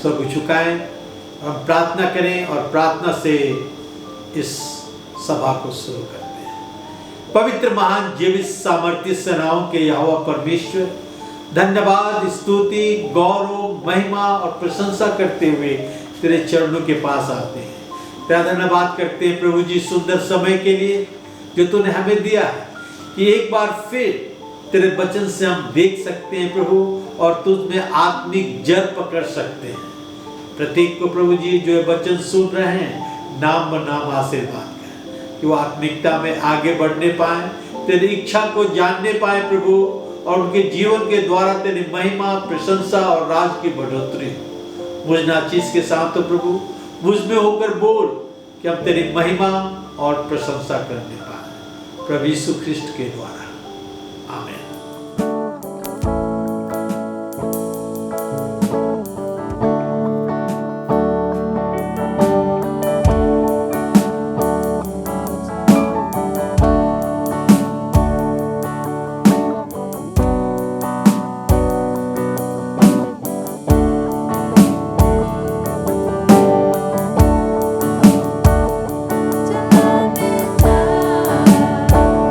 सब झुकाएं, हम प्रार्थना करें और प्रार्थना से इस सभा को शुरू करते हैं। पवित्र महान जीवित सामर्थ्य सेनाओं के यहोवा परमेश्वर, धन्यवाद, स्तुति, गौरव, महिमा और प्रशंसा करते हुए तेरे चरणों के पास आते हैं। तेरा धन्यवाद करते हैं प्रभु जी सुंदर समय के लिए जो तूने हमें दिया है कि एक बार फिर तेरे वचन से हम देख सकते हैं प्रभु, और तुझ में आत्मिक जड़ पकड़ सकते हैं। प्रत्येक को प्रभु जी जो वचन सुन रहे हैं, नाम ब नाम आशीर्वाद कर कि वो आत्मिकता में आगे बढ़ने पाए, तेरी इच्छा को जानने पाए प्रभु, और उनके जीवन के द्वारा तेरी महिमा, प्रशंसा और राज की बढ़ोतरी हो। मुझ नाचीज के साथ तो प्रभु मुझ में होकर बोल कि हम तेरी महिमा और प्रशंसा करने पाए, प्रभु यीशु ख्रिस्ट के द्वारा, आमीन।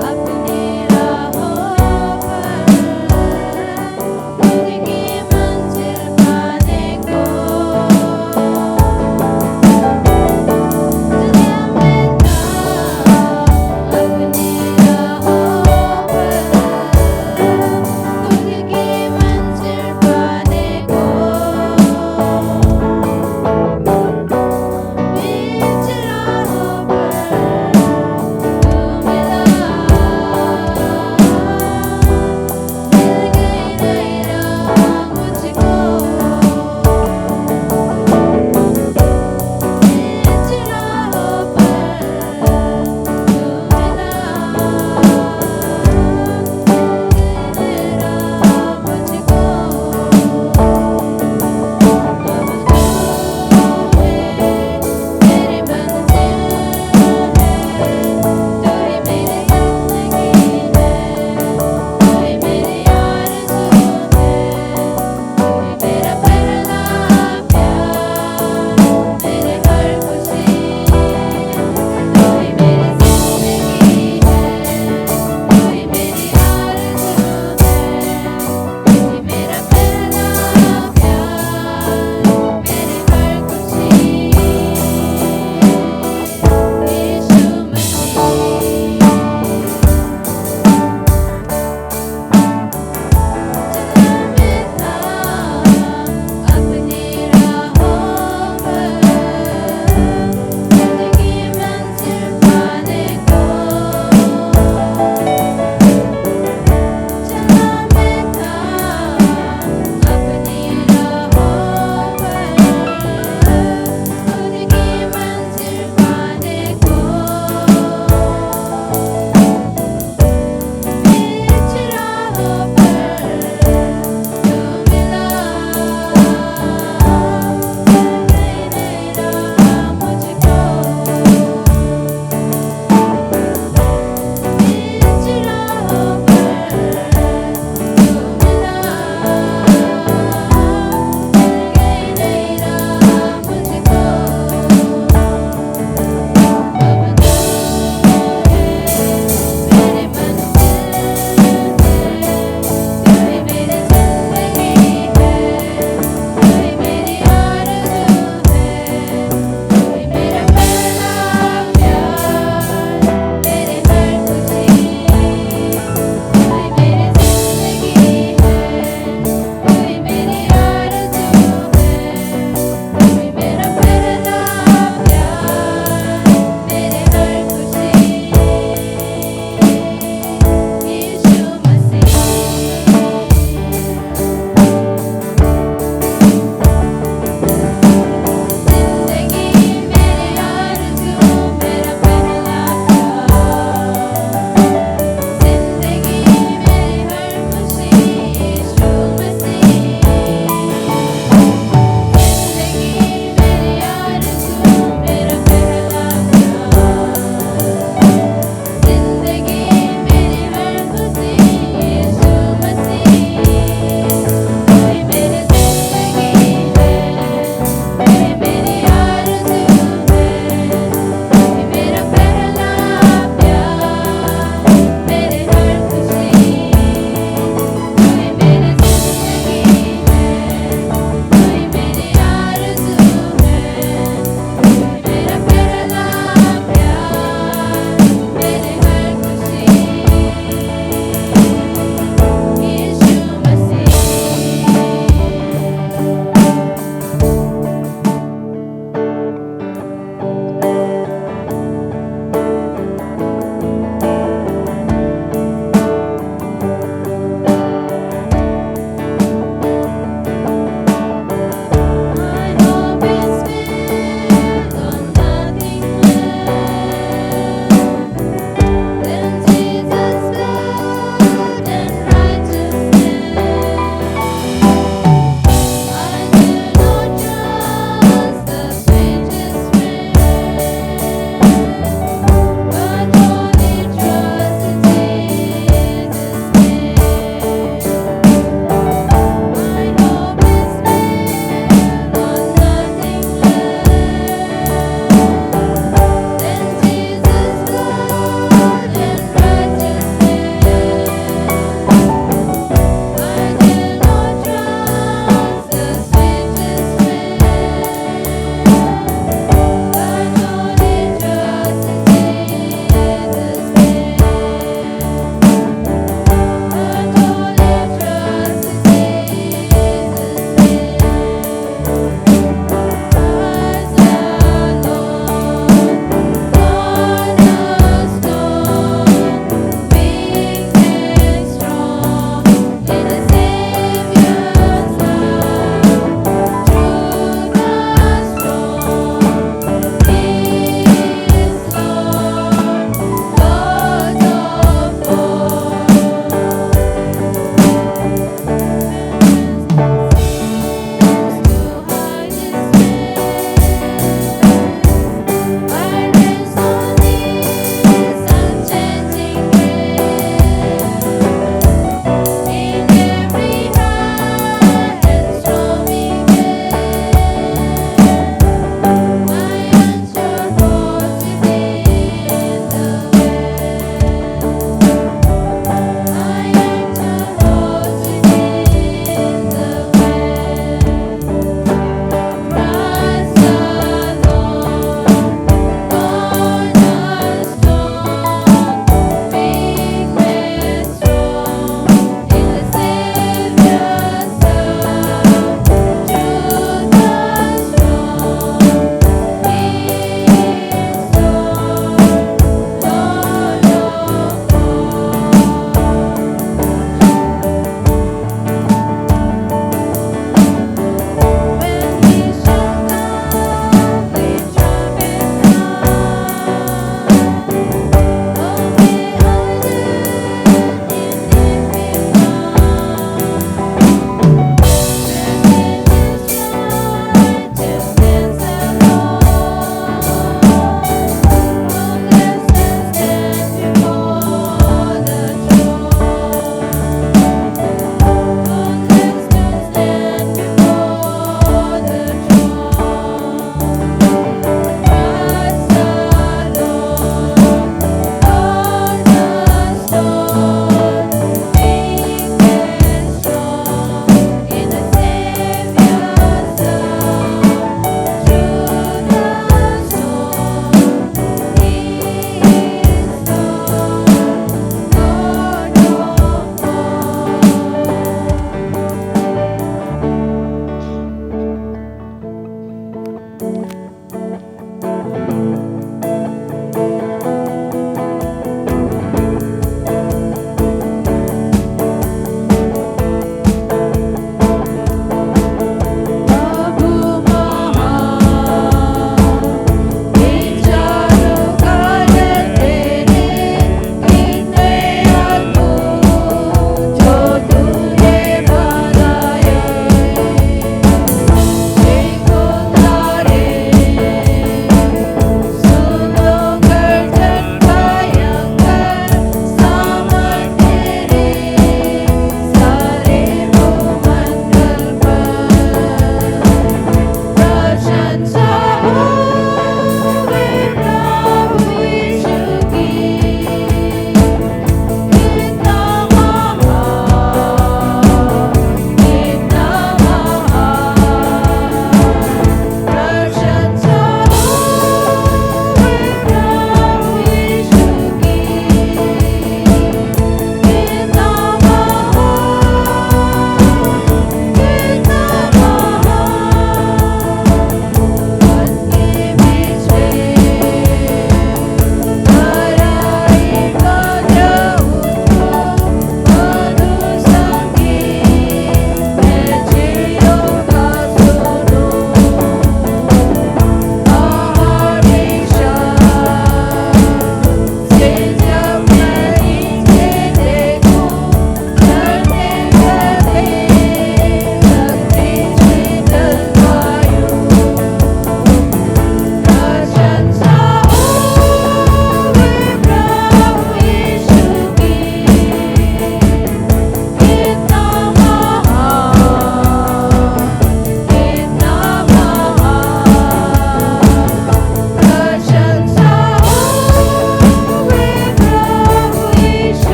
अपने राहों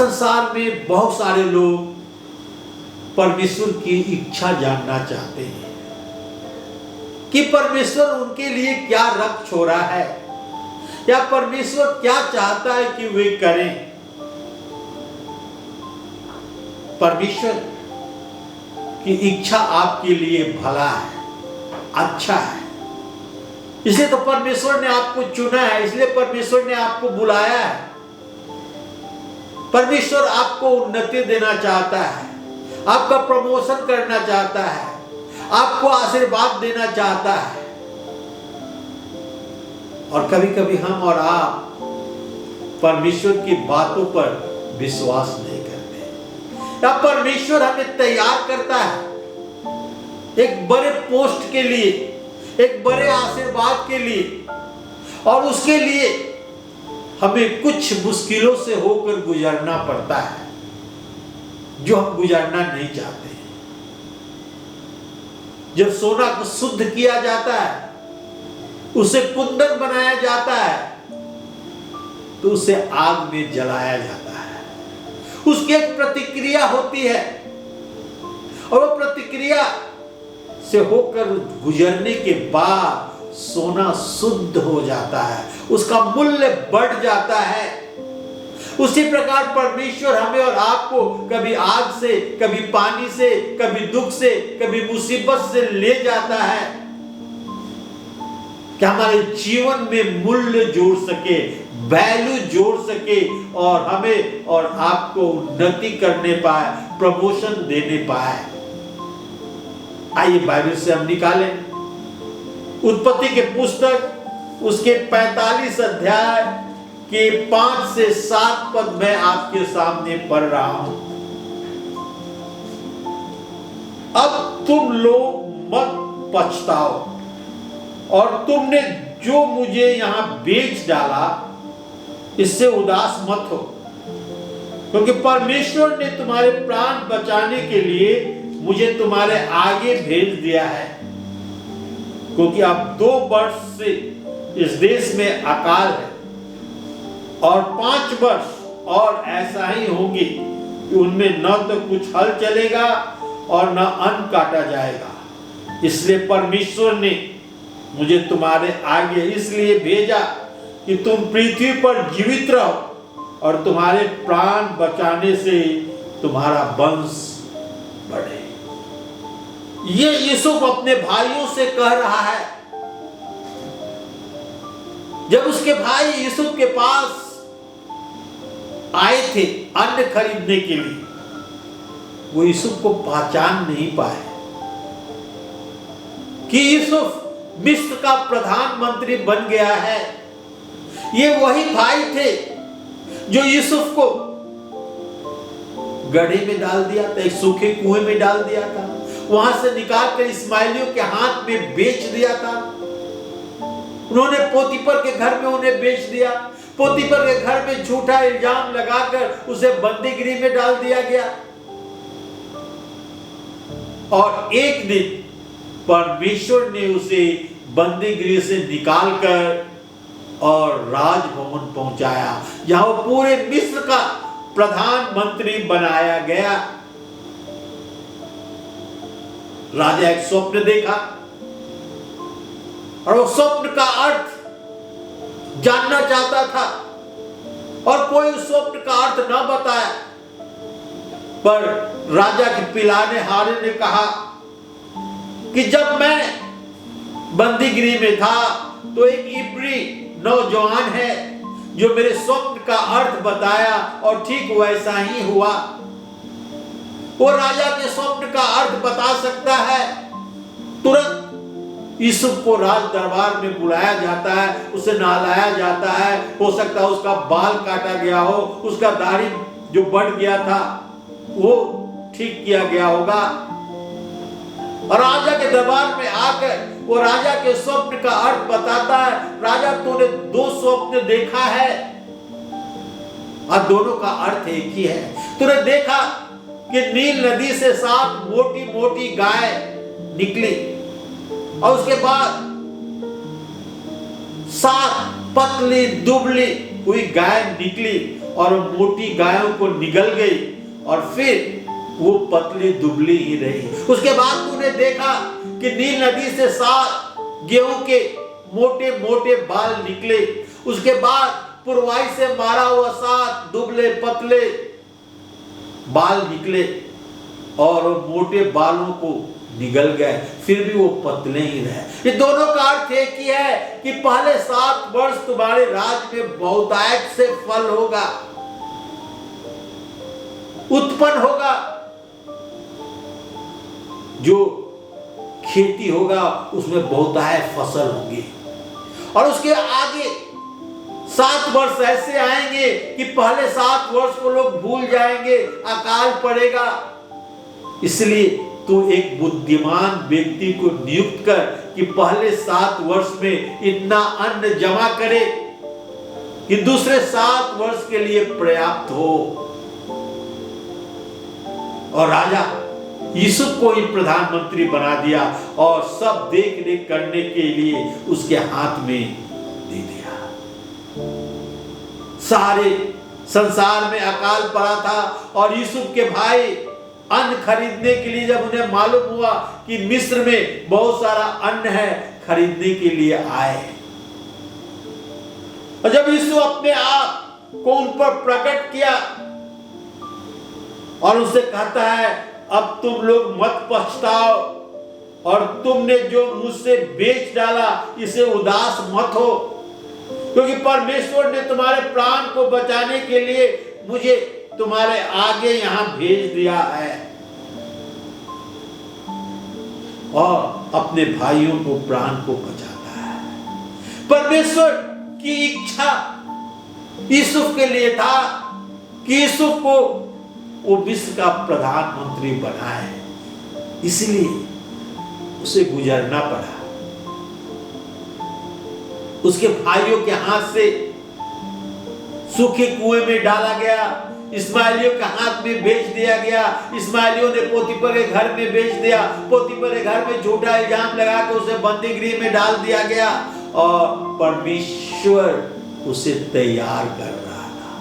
संसार में बहुत सारे लोग परमेश्वर की इच्छा जानना चाहते हैं कि परमेश्वर उनके लिए क्या रख छोड़ा है, या परमेश्वर क्या चाहता है कि वे करें। परमेश्वर की इच्छा आपके लिए भला है, अच्छा है। इसलिए तो परमेश्वर ने आपको चुना है, इसलिए परमेश्वर ने आपको बुलाया है। परमेश्वर आपको उन्नति देना चाहता है, आपका प्रमोशन करना चाहता है, आपको आशीर्वाद देना चाहता है। और कभी कभी हम और आप परमेश्वर की बातों पर विश्वास नहीं करते, या परमेश्वर हमें तैयार करता है एक बड़े पोस्ट के लिए, एक बड़े आशीर्वाद के लिए, और उसके लिए हमें कुछ मुश्किलों से होकर गुजरना पड़ता है जो हम गुजरना नहीं चाहते। जब सोना को शुद्ध किया जाता है, उसे कुंदन बनाया जाता है, तो उसे आग में जलाया जाता है। उसकी एक प्रतिक्रिया होती है, और वो प्रतिक्रिया से होकर गुजरने के बाद सोना शुद्ध हो जाता है, उसका मूल्य बढ़ जाता है। उसी प्रकार परमेश्वर हमें और आपको कभी आग से, कभी पानी से, कभी दुख से, कभी मुसीबत से ले जाता है कि हमारे जीवन में मूल्य जोड़ सके, वैल्यू जोड़ सके, और हमें और आपको उन्नति करने पाए, प्रमोशन देने पाए। आइए बाइबल से हम निकालें उत्पत्ति के पुस्तक उसके 45 अध्याय के 5 से 7 पद मैं आपके सामने पढ़ रहा हूं। अब तुम लोग मत पछताओ, और तुमने जो मुझे यहां बेच डाला इससे उदास मत हो, क्योंकि परमेश्वर ने तुम्हारे प्राण बचाने के लिए मुझे तुम्हारे आगे भेज दिया है। क्योंकि अब 2 वर्ष से इस देश में अकाल है, और 5 वर्ष और ऐसा ही होंगे कि उनमें न तो कुछ हल चलेगा और न अन्न काटा जाएगा। इसलिए परमेश्वर ने मुझे तुम्हारे आगे इसलिए भेजा कि तुम पृथ्वी पर जीवित रहो और तुम्हारे प्राण बचाने से तुम्हारा वंश बढ़े। ये यूसुफ अपने भाइयों से कह रहा है। जब उसके भाई यूसुफ के पास आए थे अन्न खरीदने के लिए, वो यूसुफ को पहचान नहीं पाए कि यूसुफ मिस्र का प्रधानमंत्री बन गया है। ये वही भाई थे जो यूसुफ को गड्ढे में डाल दिया था, एक सूखे कुएं में डाल दिया था, वहां से निकालकर इस्माइलियों के हाथ में बेच दिया था। उन्होंने पोतीफर के घर में उन्हें बेच दिया। पोतीफर के घर में झूठा इल्जाम लगाकर उसे बंदीगृह में डाल दिया गया। और एक दिन परमेश्वर ने उसे बंदीगृह से निकालकर और राजभवन पहुंचाया, जहां वो पूरे मिस्र का प्रधानमंत्री बनाया गया। राजा एक स्वप्न देखा, और वो स्वप्न का अर्थ जानना चाहता था, और कोई उस स्वप्न का अर्थ न बताया। पर राजा के पिलाने हारे ने कहा कि जब मैं बंदीगृह में था तो एक इब्री नौजवान है जो मेरे स्वप्न का अर्थ बताया, और ठीक वैसा ही हुआ। वो राजा के स्वप्न का अर्थ बता सकता है। तुरंत यूसुफ को राज दरबार में बुलाया जाता है, उसे नहलाया जाता है। हो सकता है उसका बाल काटा गया हो, उसका दाढ़ी जो बढ़ गया था वो ठीक किया गया होगा। और राजा के दरबार में आकर वो राजा के स्वप्न का अर्थ बताता है। राजा, तूने 2 स्वप्न देखा है, और दोनों का अर्थ एक ही है। तूने देखा कि नील नदी से 7 मोटी मोटी गाय निकली, और उसके बाद 7 पतली दुबली हुई गाय निकली, और मोटी गायों को निगल गई और फिर वो पतली दुबली ही रही। उसके बाद तूने देखा कि नील नदी से 7 गेहूं के मोटे मोटे बाल निकले। उसके बाद पुरवाई से मारा हुआ 7 दुबले पतले बाल निकले और मोटे बालों को निगल गए, फिर भी वो पतले ही रहे। ये दोनों का अर्थ एक ही है कि पहले 7 वर्ष तुम्हारे राज में बहुतायत से फल होगा, उत्पन्न होगा, जो खेती होगा उसमें बहुतायत फसल होगी। और उसके आगे 7 वर्ष ऐसे आएंगे कि पहले 7 वर्ष को लोग भूल जाएंगे, अकाल पड़ेगा। इसलिए तू एक बुद्धिमान व्यक्ति को नियुक्त कर कि पहले 7 वर्ष में इतना अन्न जमा करे कि दूसरे 7 वर्ष के लिए पर्याप्त हो। और राजा यूसुफ को ही प्रधानमंत्री बना दिया और सब देख रेख करने के लिए उसके हाथ में दे दिया। सारे संसार में अकाल पड़ा था और यूसुफ के भाई अन्न खरीदने के लिए जब उन्हें मालूम हुआ कि मिस्र में बहुत सारा अन्न है, खरीदने के लिए आए। और जब यूसुफ अपने आप को उन पर प्रकट किया और उनसे कहता है, अब तुम लोग मत पछताओ और तुमने जो मुझसे बेच डाला इसे उदास मत हो, क्योंकि परमेश्वर ने तुम्हारे प्राण को बचाने के लिए मुझे तुम्हारे आगे यहां भेज दिया है। और अपने भाइयों को प्राण को बचाता है। परमेश्वर की इच्छा यूसुफ के लिए था कि यूसुफ को वो मिस्र का प्रधानमंत्री बनाए, इसलिए उसे गुजरना पड़ा। उसके भाइयों के हाथ से सूखे कुएं में डाला गया, इस्माइलियों के हाथ में बेच दिया गया। इस्माइलियों ने पोतीफर के घर में बेच दिया। पोतीफर के घर में झूठा इल्जाम लगा के उसे बंदी गृह में डाल दिया गया और परमेश्वर उसे तैयार कर रहा था।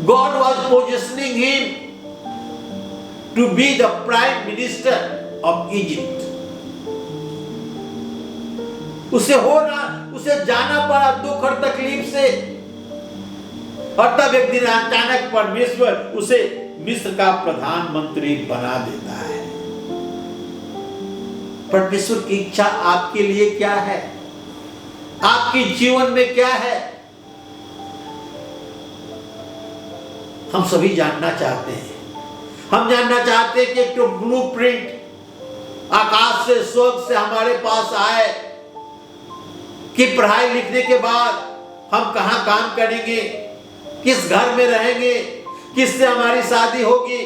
God was positioning him to be the prime minister of Egypt. उसे जाना पड़ा दुख और तकलीफ से, और तब एक दिन अचानक परमेश्वर उसे मिस्र का प्रधानमंत्री बना देता है। परमेश्वर की इच्छा आपके लिए क्या है? आपके जीवन में क्या है? हम सभी जानना चाहते हैं। हम जानना चाहते हैं कि एक तो ब्लूप्रिंट आकाश से, स्वर्ग से हमारे पास आए कि पढ़ाई लिखने के बाद हम कहां काम करेंगे, किस घर में रहेंगे, किससे हमारी शादी होगी।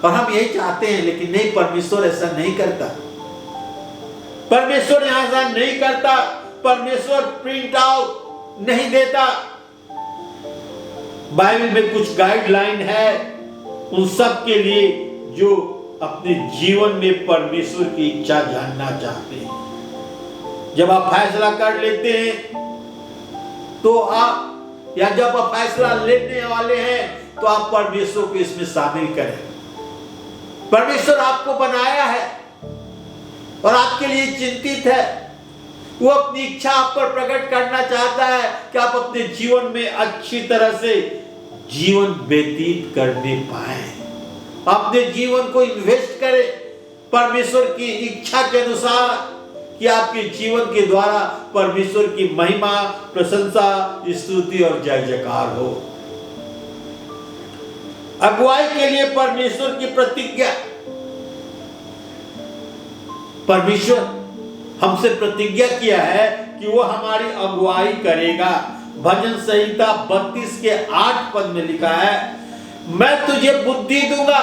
और हम यही चाहते हैं, लेकिन नहीं, परमेश्वर ऐसा नहीं करता। परमेश्वर यहां ऐसा नहीं करता। परमेश्वर प्रिंट आउट नहीं देता। बाइबल में कुछ गाइडलाइन है उन सब के लिए जो अपने जीवन में परमेश्वर की इच्छा जानना चाहते हैं। जब आप फैसला कर लेते हैं तो आप, या जब आप फैसला लेने वाले हैं तो आप परमेश्वर को इसमें शामिल करें। परमेश्वर आपको बनाया है और आपके लिए चिंतित है। वो अपनी इच्छा आप पर प्रकट करना चाहता है कि आप अपने जीवन में अच्छी तरह से जीवन व्यतीत करने पाए, अपने जीवन को इन्वेस्ट करें परमेश्वर की इच्छा के अनुसार, कि आपके जीवन के द्वारा परमेश्वर की महिमा, प्रशंसा, स्तुति और जय जयकार हो। अगुवाई के लिए परमेश्वर की प्रतिज्ञा। परमेश्वर हमसे प्रतिज्ञा किया है कि वो हमारी अगुवाई करेगा। भजन संहिता 32 के 8 पद में लिखा है, मैं तुझे बुद्धि दूंगा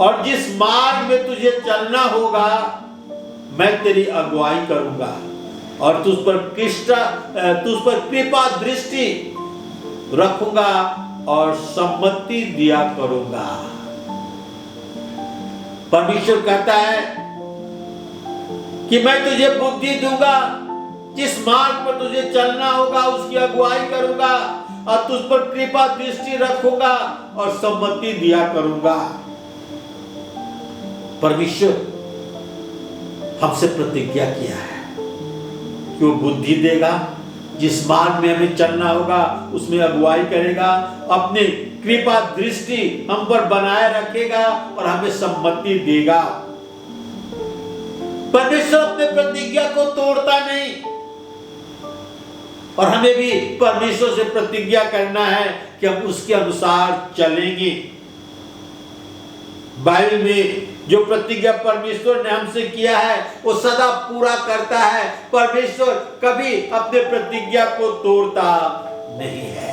और जिस मार्ग में तुझे चलना होगा मैं तेरी अगुवाई करूंगा और तुझ पर कृपा दृष्टि रखूंगा और सम्मति दिया करूंगा। परमेश्वर कहता है कि मैं तुझे बुद्धि दूंगा जिस मार्ग पर तुझे चलना होगा उसकी अगुवाई करूंगा और तुझ पर कृपा दृष्टि रखूंगा और सम्मति दिया करूंगा। परमेश्वर हमसे प्रतिज्ञा किया है कि वो बुद्धि देगा, जिस मार्ग में हमें चलना होगा उसमें अगुवाई करेगा, अपनी कृपा दृष्टि हम पर बनाए रखेगा और हमें सम्मति देगा। परमेश्वर अपने प्रतिज्ञा को तोड़ता नहीं और हमें भी परमेश्वर से प्रतिज्ञा करना है कि हम उसके अनुसार चलेंगे। बाइबल में जो प्रतिज्ञा परमेश्वर ने हमसे किया है वो सदा पूरा करता है। परमेश्वर कभी अपने प्रतिज्ञा को तोड़ता नहीं है।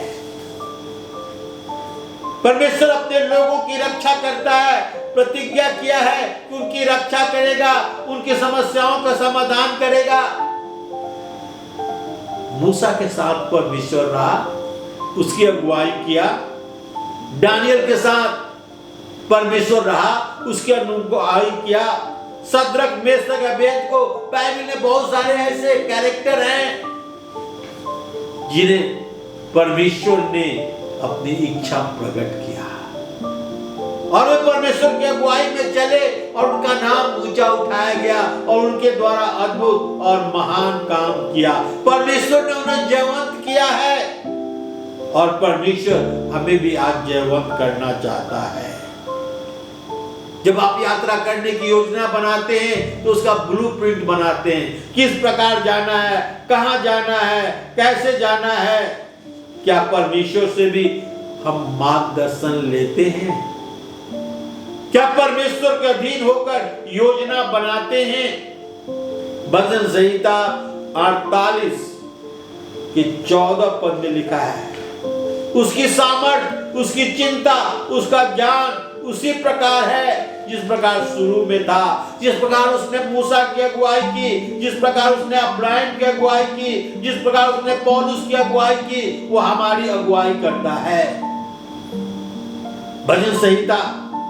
परमेश्वर अपने लोगों की रक्षा करता है। प्रतिज्ञा किया है कि उनकी रक्षा करेगा, उनकी समस्याओं का समाधान करेगा। मूसा के साथ परमेश्वर रहा, उसकी अगुवाई किया। दानियल के साथ परमेश्वर रहा, उसकी अगुवाई किया। सद्रक मेशक अबेदनगो, बाइबल में बहुत सारे ऐसे कैरेक्टर हैं जिन्हें परमेश्वर ने अपनी इच्छा प्रकट किया और वे परमेश्वर की अगुवाई में चले और उनका नाम ऊंचा उठाया गया और उनके द्वारा अद्भुत और महान काम किया। परमेश्वर ने उन्हें जयवंत किया है और परमेश्वर हमें भी आज जयवंत करना चाहता है। जब आप यात्रा करने की योजना बनाते हैं तो उसका ब्लूप्रिंट बनाते हैं, किस प्रकार जाना है, कहां जाना है, कैसे जाना है। क्या परमेश्वर से भी हम मार्गदर्शन लेते हैं? क्या परमेश्वर के अधीन होकर योजना बनाते हैं? भजन संहिता 48 के 14 पद में लिखा है, उसकी सामर्थ, उसकी चिंता, उसका ज्ञान उसी प्रकार है जिस प्रकार शुरू में था। जिस प्रकार उसने मूसा की अगुवाई की, जिस प्रकार उसने अब्राहम की अगुवाई की, जिस प्रकार उसने पौलुस की अगुवाई की, वो हमारी अगुवाई करता है। भजन संहिता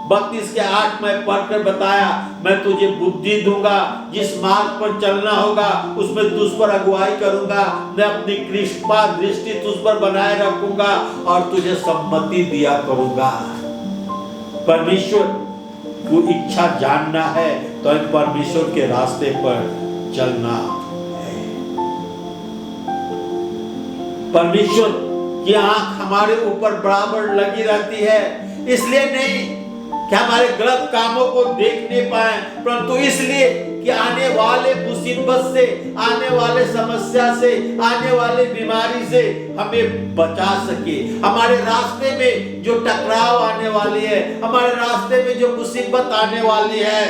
32 के 8 में पढ़कर बताया, मैं तुझे बुद्धि दूंगा, जिस मार्ग पर चलना होगा उसमें तुझ पर अगुवाई करूंगा, मैं अपनी कृपा दृष्टि तुझ पर बनाए रखूंगा और तुझे सम्मति दिया करूंगा। परमेश्वर को इच्छा जानना है तो हमें परमेश्वर के रास्ते पर चलना है। परमेश्वर की आंख हमारे ऊपर बराबर लगी रहती है, इसलिए नहीं कि हमारे गलत कामों को देख नहीं पाए, परंतु इसलिए कि आने वाले मुसीबत से, आने वाले समस्या से, आने वाले बीमारी से हमें बचा सके। हमारे रास्ते में जो टकराव आने वाली है, हमारे रास्ते में जो मुसीबत आने वाली है,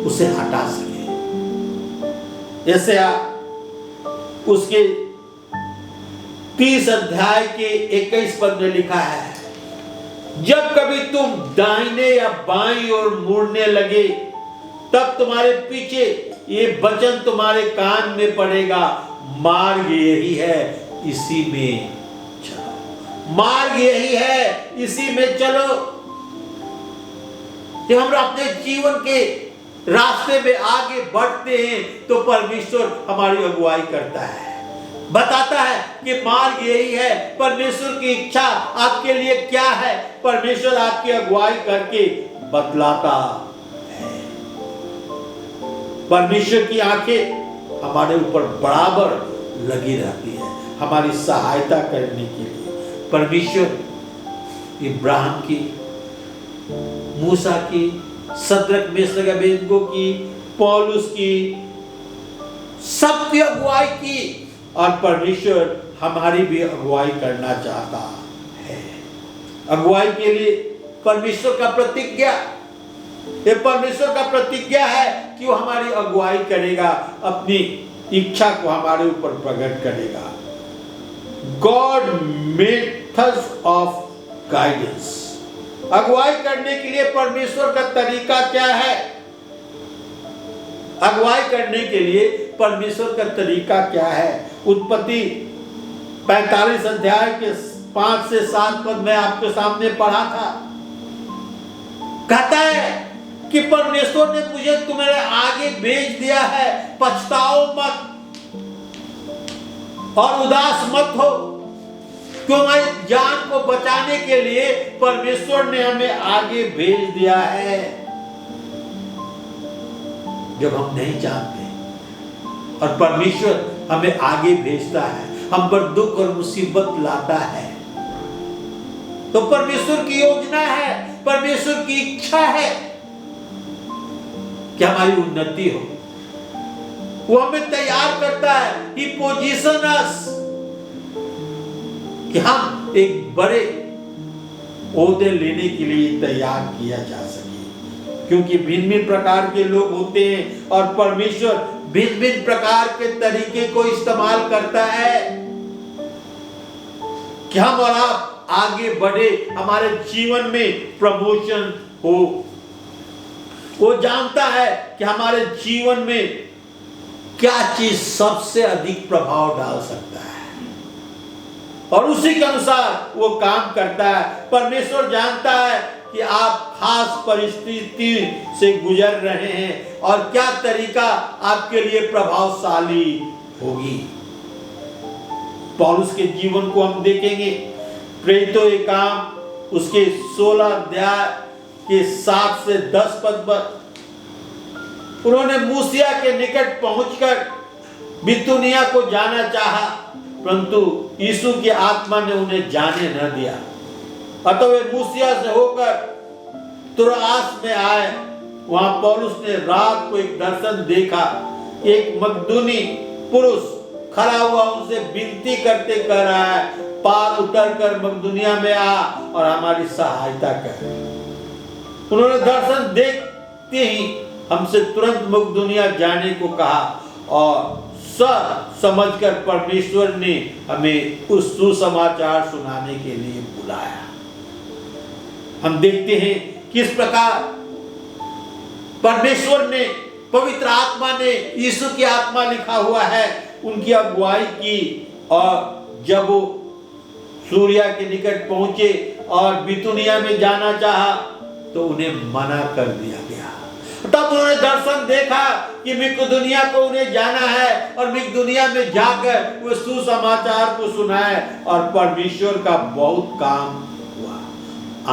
उसे हटा सके। ऐसे उसके 30 अध्याय के 21 पद में लिखा है, जब कभी तुम दाहिने या बाईं ओर मुड़ने लगे तब तुम्हारे पीछे ये वचन तुम्हारे कान में पड़ेगा, मार्ग यही है, इसी में चलो। मार्ग यही है, इसी में चलो। जब हम अपने जीवन के रास्ते में आगे बढ़ते हैं तो परमेश्वर हमारी अगुवाई करता है, बताता है कि मार्ग यही है। परमेश्वर की इच्छा आपके लिए क्या है, परमेश्वर आपकी अगुवाई करके बतलाता है। परमेश्वर की आंखें हमारे ऊपर बराबर लगी रहती है हमारी सहायता करने के लिए। परमेश्वर इब्राहिम की, मूसा की, सद्रक मेशक अबेदनगो की, पौलुस की, सबकी अगुवाई की और परमेश्वर हमारी भी अगुवाई करना चाहता है। अगुवाई के लिए परमेश्वर का प्रतिज्ञा, ये परमेश्वर का प्रतिज्ञा है कि वो हमारी अगुवाई करेगा, अपनी इच्छा को हमारे ऊपर प्रकट करेगा। गॉड मेथड्स ऑफ गाइडेंस, अगुवाई करने के लिए परमेश्वर का तरीका क्या है? अगुवाई करने के लिए परमेश्वर का तरीका क्या है? उत्पत्ति 45 अध्याय के 5 से 7 पद में आपके सामने पढ़ा था। कहता है कि परमेश्वर ने मुझे तुम्हारे आगे भेज दिया है, पछताओ मत, और उदास मत हो, क्यों हमारी जान को बचाने के लिए परमेश्वर ने हमें आगे भेज दिया है। जब हम नहीं जानते और परमेश्वर हमें आगे भेजता है, हम पर दुख और मुसीबत लाता है, तो परमेश्वर की योजना है, परमेश्वर की इच्छा है कि हमारी उन्नति हो। वो हमें तैयार करता है, He position us, कि हम एक बड़े ओहदे लेने के लिए तैयार किया जा सके। क्योंकि भिन्न भिन्न प्रकार के लोग होते हैं और परमेश्वर भिन्न भिन्न प्रकार के तरीके को इस्तेमाल करता है कि हम और आप आगे बढ़े, हमारे जीवन में प्रमोशन हो। वो जानता है कि हमारे जीवन में क्या चीज सबसे अधिक प्रभाव डाल सकता है और उसी के अनुसार वो काम करता है। परमेश्वर जानता है कि आप खास परिस्थिति से गुजर रहे हैं और क्या तरीका आपके लिए प्रभावशाली होगी। पौलुस के जीवन को हम देखेंगे, प्रेरितों के काम उसके 16 अध्याय के 7 से 10 पद पर उन्होंने मूसिया के निकट पहुंचकर बितूनिया को जाना चाहा, परंतु यीशु की आत्मा ने उन्हें जाने न दिया। अतः वे मूसिया से होकर तुरोआस में आए। वहां पौलुस ने रात को एक दर्शन देखा। एक मकदूनी पुरुष खड़ा हुआ उनसे विनती करते कह रहा है, पार उतर कर मकदूनिया में आ और हमारी सहायता कर। उन्होंने दर्शन देखते ही हमसे तुरंत मकदूनिया जाने को कहा और समझकर परमेश्वर ने हमें उस सुसमाचार सुनाने के लिए बुलाया। हम देखते हैं किस प्रकार परमेश्वर ने, पवित्र आत्मा ने, यीशु की आत्मा लिखा हुआ है, उनकी अगुवाई की और जब वो सूर्या के निकट पहुंचे और बितूनिया में जाना चाहा तो उन्हें मना कर दिया गया। तब उन्होंने दर्शन देखा कि मकदूनिया को उन्हें जाना है और मकदूनिया में जाकर वो सुसमाचार को सुनाए और परमेश्वर का बहुत काम हुआ।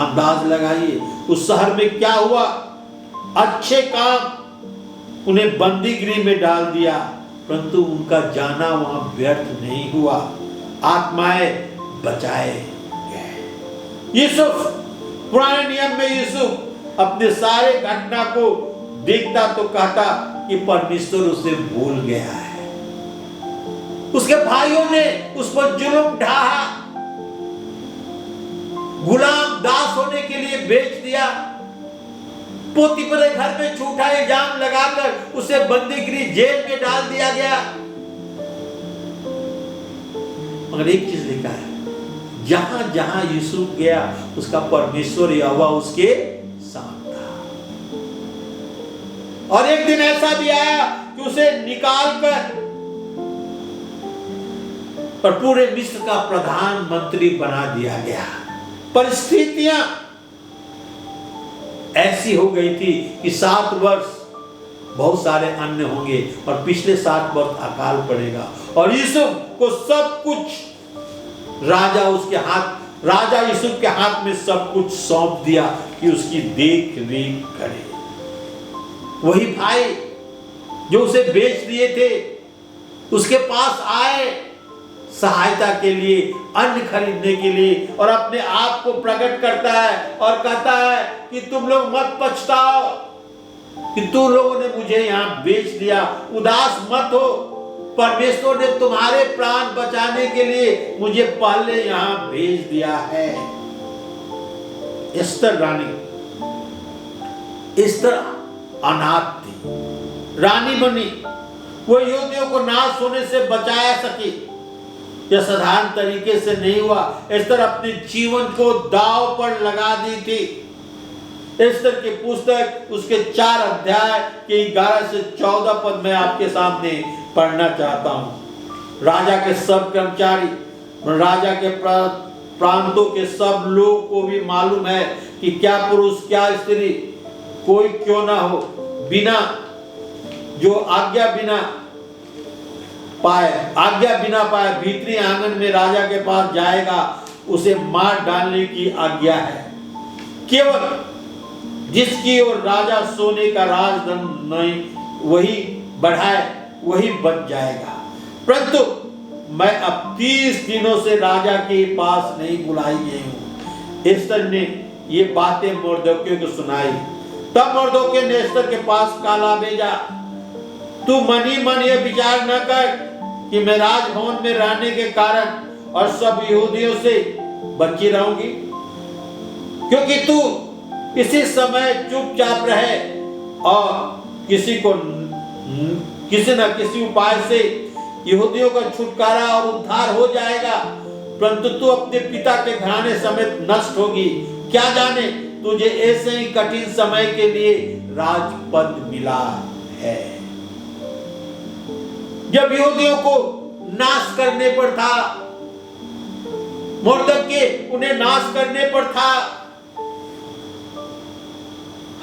अंदाज लगाइए उस शहर में क्या हुआ। अच्छे काम उन्हें बंदी गृह में डाल दिया, परंतु उनका जाना वहां व्यर्थ नहीं हुआ, आत्माएं बचाए गए। यूसुफ, पुराने नियम में यूसुफ अपने सारे घटना को देखता तो कहता कि परमेश्वर उसे भूल गया है। उसके भाइयों ने उस पर जुल्म ढाहा, गुलाम दास होने के लिए बेच दिया, पोतीपरे घर में झूठा इल्जाम लगाकर उसे बंदी गृह जेल में डाल दिया गया। मगर एक चीज लिखा है, जहां जहां यूसुफ गया उसका परमेश्वर यहोवा उसके साथ था। और एक दिन ऐसा भी आया कि उसे निकालकर और पूरे मिस्र का प्रधानमंत्री बना दिया गया। परिस्थितियां ऐसी हो गई थी कि 7 वर्ष बहुत सारे अन्य होंगे और पिछले 7 वर्ष अकाल पड़ेगा और यूसुफ को सब कुछ राजा यूसुफ के हाथ में सब कुछ सौंप दिया कि उसकी देख रेख करे। वही भाई जो उसे बेच दिए थे उसके पास आए सहायता के लिए, अन्न खरीदने के लिए, और अपने आप को प्रकट करता है और कहता है कि तुम लोग मत पछताओ कि तुम लोगों ने मुझे यहां बेच दिया, उदास मत हो, परमेश्वर ने तुम्हारे प्राण बचाने के लिए मुझे पहले यहां भेज दिया है। एस्तर रानी, एस्तर अनाथ थी, रानी बनी, वो यहूदियों को नाश होने से बचाया सकी। यह साधारण तरीके से नहीं हुआ। एस्तर अपने जीवन को दांव पर लगा दी थी। एस्तर की पुस्तक उसके 4 अध्याय के 11 से 14 पद में आपके सामने पढ़ना चाहता हूं। राजा के सब कर्मचारी, राजा के प्रांतों के सब लोग को भी मालूम है कि क्या पुरुष क्या स्त्री कोई क्यों ना हो, बिना जो आज्ञा बिना पाए, आज्ञा बिना पाए भीतरी आंगन में राजा के पास जाएगा, उसे मार डालने की आज्ञा है। केवल जिसकी ओर राजा सोने का राजधन नहीं वही बढ़ाए वही बच जाएगा। परंतु मैं अब 30 दिनों से राजा के पास नहीं बुलाई गई हूँ। एस्तर ने ये बातें मोर्देकै को सुनाई। तब मोर्देकै ने एस्तर के पास काला भेजा, तू मन ही मन ये विचार न कर कि मैं राजभवन में रहने के कारण और सब यहूदियों से बची रहूंगी, क्योंकि तू इसी समय चुपचाप रहे और किसी न किसी उपाय से यहूदियों का छुटकारा और उद्धार हो जाएगा, परंतु तू अपने पिता के घराने समेत नष्ट होगी। क्या जाने तुझे ऐसे ही कठिन समय के लिए राजपद मिला है। जब यहूदियों को नाश करने पर था, मोर्देकै उन्हें नाश करने पर था,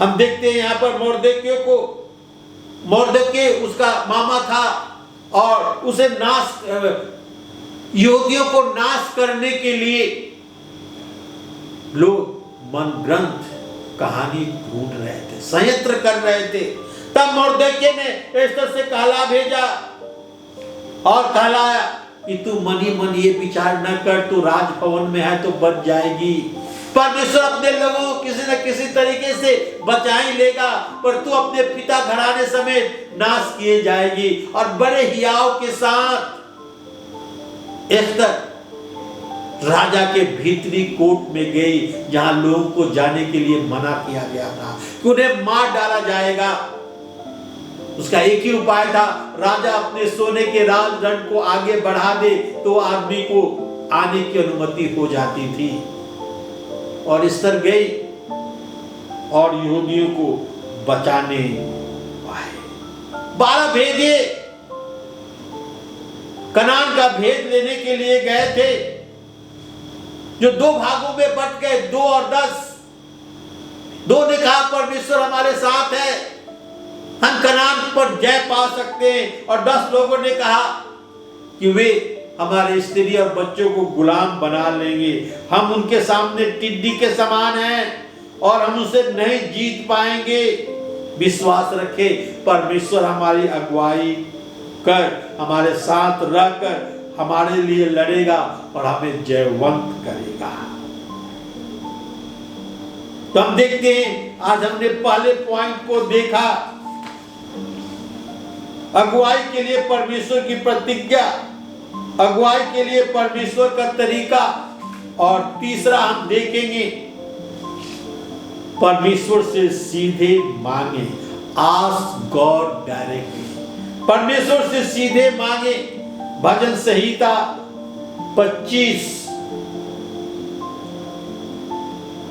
हम देखते हैं यहाँ पर मोर्देकै उसका मामा था और उसे यहूदियों को नाश करने के लिए लोग मन ग्रंथ कहानी ढूंढ रहे थे, संयंत्र कर रहे थे। तब मोर्देकै ने एस्तर से काला भेजा और कहलाया कि तू मन ही मन ये विचार न कर, तू राजभवन में है तो बच जाएगी। परमेश्वर अपने लोगों को किसी न किसी तरीके से बचा ही लेगा, पर तू अपने पिता घराने समेत नाश किए जाएगी। और बड़े हियाव के साथ एस्तर राजा के भीतरी कोर्ट में गई, जहां लोगों को जाने के लिए मना किया गया था कि उन्हें मार डाला जाएगा। उसका एक ही उपाय था, राजा अपने सोने के राजदंड को आगे बढ़ा दे तो आदमी को आने की अनुमति हो जाती थी। और एस्तर गई और यहूदियों को बचाने पाए। 12 भेदिए कनान का भेद लेने के लिए गए थे, जो 2 भागों में बट गए, 2 और 10। 2 ने कहा परमेश्वर हमारे साथ है, हम कनान पर जय पा सकते हैं, और 10 लोगों ने कहा कि वे हमारे स्त्री और बच्चों को गुलाम बना लेंगे, हम उनके सामने टिड्डी के समान हैं और हम उसे नहीं जीत पाएंगे। विश्वास रखे परमेश्वर हमारी अगुवाई कर, हमारे साथ रहकर हमारे लिए लड़ेगा और हमें जयवंत करेगा। तो हम देखते हैं, आज हमने पहले पॉइंट को देखा, अगुवाई के लिए परमेश्वर की प्रतिज्ञा, अगुवाई के लिए परमेश्वर का तरीका, और तीसरा हम देखेंगे परमेश्वर से सीधे मांगे, आस्क गॉड डायरेक्टली, परमेश्वर से सीधे मांगे। भजन संहिता 25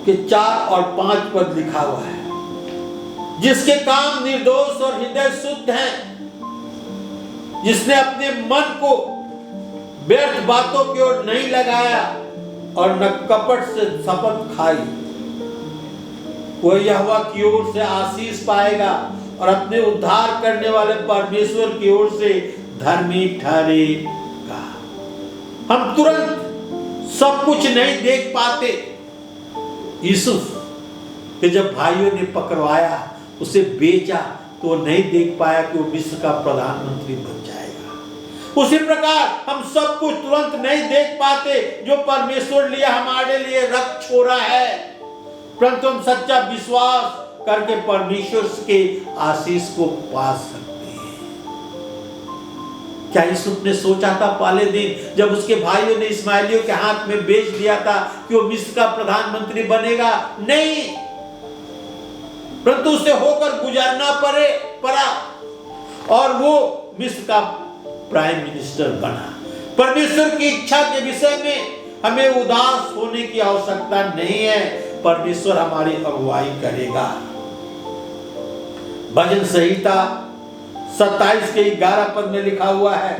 के 4 और 5 पद लिखा हुआ है, जिसके काम निर्दोष और हृदय शुद्ध हैं, जिसने अपने मन को व्यर्थ बातों की ओर नहीं लगाया और न कपट से शपथ खाई, वह यहोवा की ओर से आशीष पाएगा और अपने उद्धार करने वाले परमेश्वर की ओर से धर्मी ठहरेगा। हम तुरंत सब कुछ नहीं देख पाते। यूसुफ के जब भाइयों ने पकड़वाया, उसे बेचा, तो नहीं देख पाया कि वो मिस्र का प्रधानमंत्री बन जाएगा। उसी प्रकार हम सब कुछ तुरंत नहीं देख पाते जो परमेश्वर लिए हमारे लिए रक्त छोड़ा है, परंतु हम सच्चा विश्वास करके परमेश्वर के आशीष को पा सकते हैं। क्या यूसुफ ने सोचा था पहले दिन जब उसके भाइयों ने इस्माइलियों के हाथ में बेच दिया था कि वो मिस्र का प्रधानमंत्री बनेगा? नहीं, परंतु उसे होकर गुजरना पड़ा और वो मिस्र का प्राइम मिनिस्टर बना। परमेश्वर की इच्छा के विषय में हमें उदास होने की आवश्यकता नहीं है, परमेश्वर हमारी अगुवाई करेगा। भजन संहिता 27 के 11 पद में लिखा हुआ है,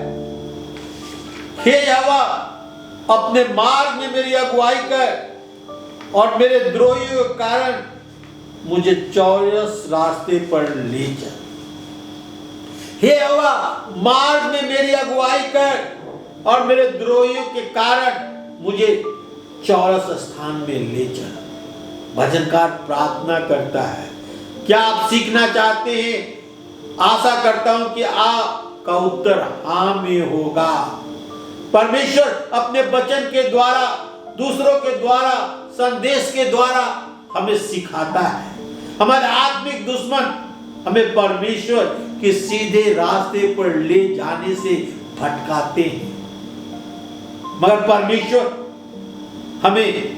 हे यहोवा अपने मार्ग में मेरी अगुवाई कर और मेरे द्रोहियों के कारण मुझे चौरस रास्ते पर ले जा। हे यहोवा, मार्ग में मेरी अगुवाई कर और मेरे द्रोहियों के कारण मुझे चौरस स्थान में ले चल। भजनकार प्रार्थना करता है। क्या आप सीखना चाहते हैं? आशा करता हूं कि आपका उत्तर हाँ में होगा। परमेश्वर अपने वचन के द्वारा, दूसरों के द्वारा, संदेश के द्वारा हमें सिखाता है। हमारे आत्मिक दुश्मन हमें परमेश्वर के सीधे रास्ते पर ले जाने से भटकाते हैं, मगर परमेश्वर हमें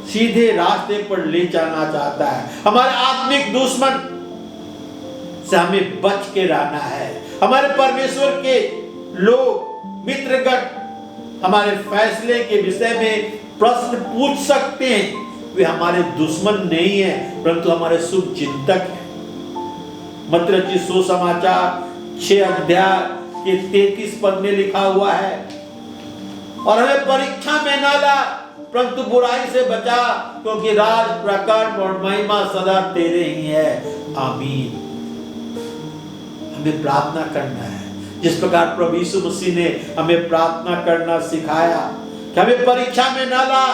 सीधे रास्ते पर ले जाना चाहता है। हमारे आत्मिक दुश्मन से हमें बच के रहना है। हमारे परमेश्वर के लोग, मित्रगण हमारे फैसले के विषय में प्रश्न पूछ सकते हैं। वे हमारे दुश्मन नहीं है, परंतु हमारे शुभ चिंतक हैं। मत्ती रचित सुसमाचार 6 अध्याय के 33 पद में लिखा हुआ है, और हमें परीक्षा में न ला, परंतु बुराई से बचा, क्योंकि राज, प्रकट और महिमा सदा तेरे ही है। आमीन। हमें प्रार्थना करना है जिस प्रकार प्रभु यीशु मसीह ने हमें प्रार्थना करना सिखाया कि हमें परीक्षा में न ला।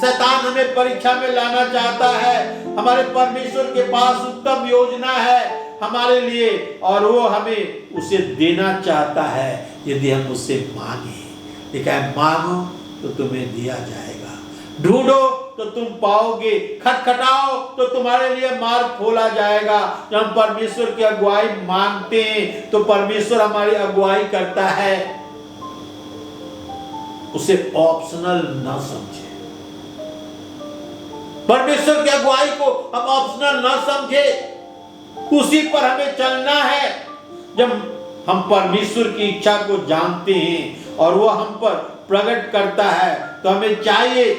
शैतान हमें परीक्षा में लाना चाहता है। हमारे परमेश्वर के पास उत्तम योजना है हमारे लिए, और वो हमें उसे देना चाहता है यदि हम उससे मांगे। लेकिन मांगो तो तुम्हें दिया जाएगा, ढूंढो तो तुम पाओगे, खटखटाओ तो तुम्हारे लिए मार्ग खोला जाएगा। जब हम परमेश्वर की अगुवाई मांगते हैं तो परमेश्वर हमारी अगुवाई करता है। उसे ऑप्शनल न समझे। परमेश्वर की अगुवाई को हम ऑप्शनल न समझे, उसी पर हमें चलना है। जब हम परमेश्वर की इच्छा को जानते हैं और वो हम पर प्रकट करता है, तो हमें चाहिए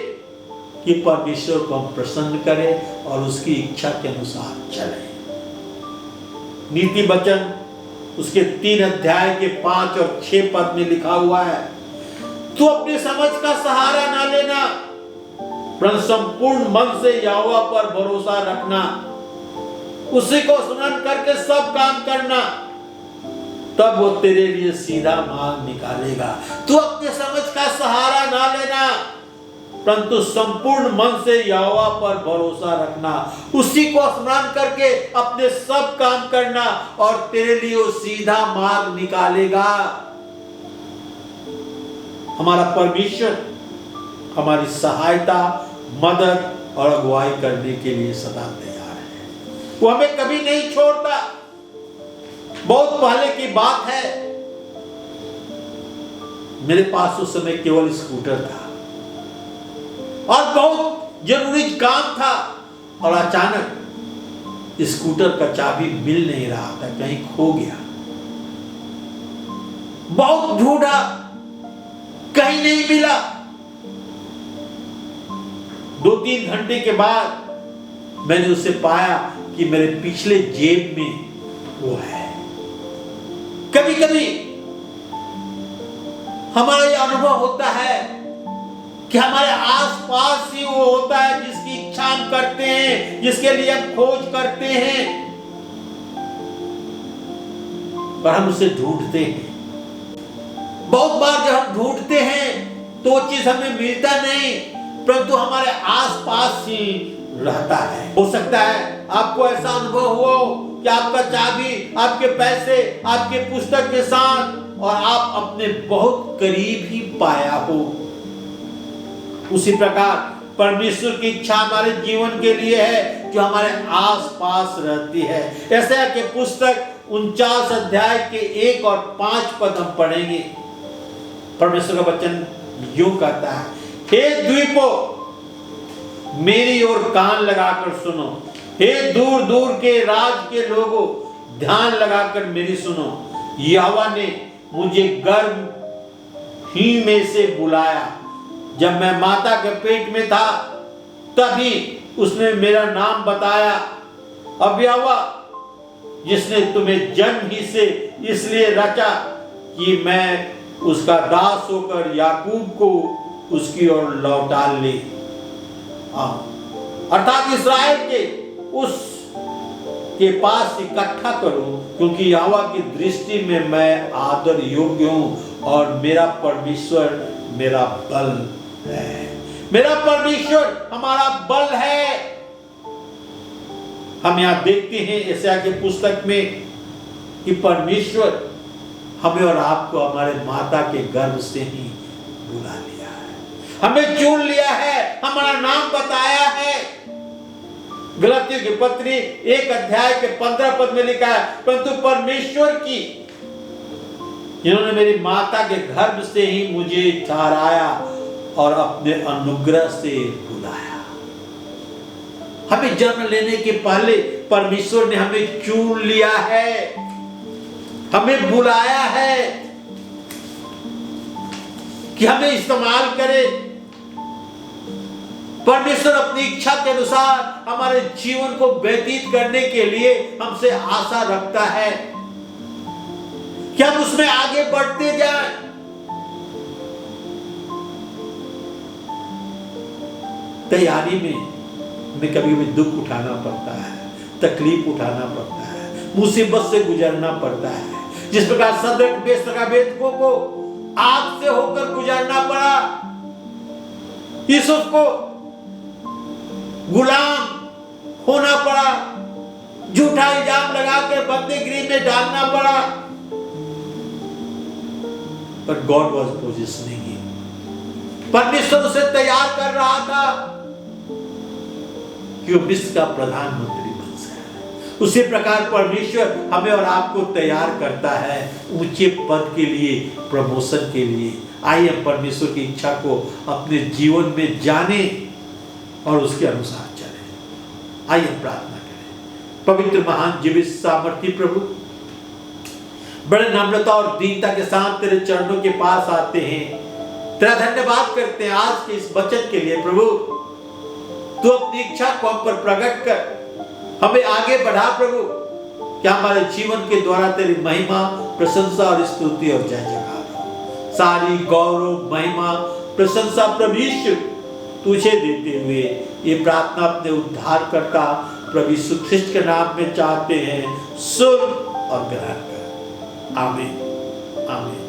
कि परमेश्वर को हम प्रसन्न करें और उसकी इच्छा के अनुसार चलें। नीति वचन उसके 3 अध्याय के 5 और 6 पद में लिखा हुआ है, तू अपनी समझ का सहारा ना लेना, परंतु संपूर्ण मन से यहोवा पर भरोसा रखना, उसी को स्मरण करके सब काम करना, तब वो तेरे लिए सीधा मार्ग निकालेगा। तू अपने समझ का सहारा ना लेना, परंतु संपूर्ण मन से यहोवा पर भरोसा रखना, उसी को स्मरण करके अपने सब काम करना, और तेरे लिए वो सीधा मार्ग निकालेगा। हमारा परमेश्वर हमारी सहायता, मदद और अगुवाई करने के लिए सदा तैयार है। वो हमें कभी नहीं छोड़ता। बहुत पहले की बात है, मेरे पास उस समय केवल स्कूटर था और बहुत जरूरी काम था, और अचानक स्कूटर का चाबी मिल नहीं रहा था, कहीं खो गया। बहुत ढूंढा, कहीं नहीं मिला। 2-3 घंटे के बाद मैंने उसे पाया कि मेरे पिछले जेब में वो है। कभी कभी हमारा यह अनुभव होता है कि हमारे आसपास ही वो होता है जिसकी इच्छा हम करते हैं, जिसके लिए हम खोज करते हैं, पर हम उसे ढूंढते हैं। बहुत बार जब हम ढूंढते हैं तो वो चीज हमें मिलता नहीं, परंतु हमारे आसपास ही रहता है। हो सकता है आपको ऐसा अनुभव हुआ कि आपका चाबी, आपके पैसे, आपके पुस्तक के साथ, और आप अपने बहुत करीब ही पाया हो। उसी प्रकार परमेश्वर की इच्छा हमारे जीवन के लिए है जो हमारे आसपास रहती है। ऐसा के पुस्तक 49 अध्याय के 1 और 5 पद हम पढ़ेंगे। परमेश्वर का वचन यूं कहता है, हे द्वीपों, मेरी ओर कान लगाकर सुनो, हे दूर दूर के राज के लोगों, ध्यान लगाकर मेरी सुनो। यहोवा ने मुझे गर्भ ही में से बुलाया, जब मैं माता के पेट में था तभी उसने मेरा नाम बताया। अब यहोवा जिसने तुम्हें जन्म ही से इसलिए रचा कि मैं उसका दास होकर याकूब को उसकी ओर लौटा ले, अर्थात इस्राएल के उस के पास इकट्ठा करूं, क्योंकि यहोवा की दृष्टि में मैं आदर योग्य हूं और मेरा परमेश्वर मेरा बल है। मेरा परमेश्वर हमारा बल है। हम यहां देखते हैं यशायाह की पुस्तक में कि परमेश्वर हमें और आपको हमारे माता के गर्भ से ही बुला लिया है, हमें चुन लिया है, हमारा नाम बताया है। गलातियों की पत्री 1 अध्याय के 15 पद में लिखा है, परंतु परमेश्वर की, जिन्होंने मेरी माता के गर्भ से ही मुझे ठहराया और अपने अनुग्रह से बुलाया। हमें जन्म लेने के पहले परमेश्वर ने हमें चुन लिया है, हमें बुलाया है कि हमें इस्तेमाल करे। परमेश्वर अपनी इच्छा के अनुसार हमारे जीवन को व्यतीत करने के लिए हमसे आशा रखता है कि हम उसमें आगे बढ़ते जाएं। तैयारी में हमें कभी भी दुख उठाना पड़ता है, तकलीफ उठाना पड़ता है, मुसीबत से गुजरना पड़ता है। जिस प्रकार सदरक मेशक अबेदनगो को आग से होकर गुजरना पड़ा, यूसुफ को गुलाम होना पड़ा, झूठा इल्जाम लगाकर बंदीगृह में डालना पड़ा, पर गॉड वॉज पोजिशनिंग हिम। परमेश्वर उसे तैयार कर रहा था कि वो विश्व का प्रधानमंत्री बन सके। उसी प्रकार परमेश्वर हमें और आपको तैयार करता है ऊंचे पद के लिए, प्रमोशन के लिए। आइए हम परमेश्वर की इच्छा को अपने जीवन में जाने और उसके अनुसार चले। आइए प्रार्थना करें। पवित्र महान जीवित सामर्थी प्रभु, बड़े नम्रता और दीनता के साथ तेरे चरणों के पास आते हैं, तेरा धन्यवाद करते हैं आज के इस वचन के लिए। प्रभु तू अपनी इच्छा को हम पर प्रकट कर, हमें आगे बढ़ा प्रभु, क्या हमारे जीवन के द्वारा तेरी महिमा, प्रशंसा और स्तुति और जय जयकार हो। सारी गौरव, महिमा, प्रशंसा प्रभु यीशु तुझे देते हुए ये प्रार्थना अपने उद्धारकर्ता प्रभु यीशु ख्रिस्त के नाम में चाहते हैं। सुन और ग्रहण कर। आमीन, आमीन।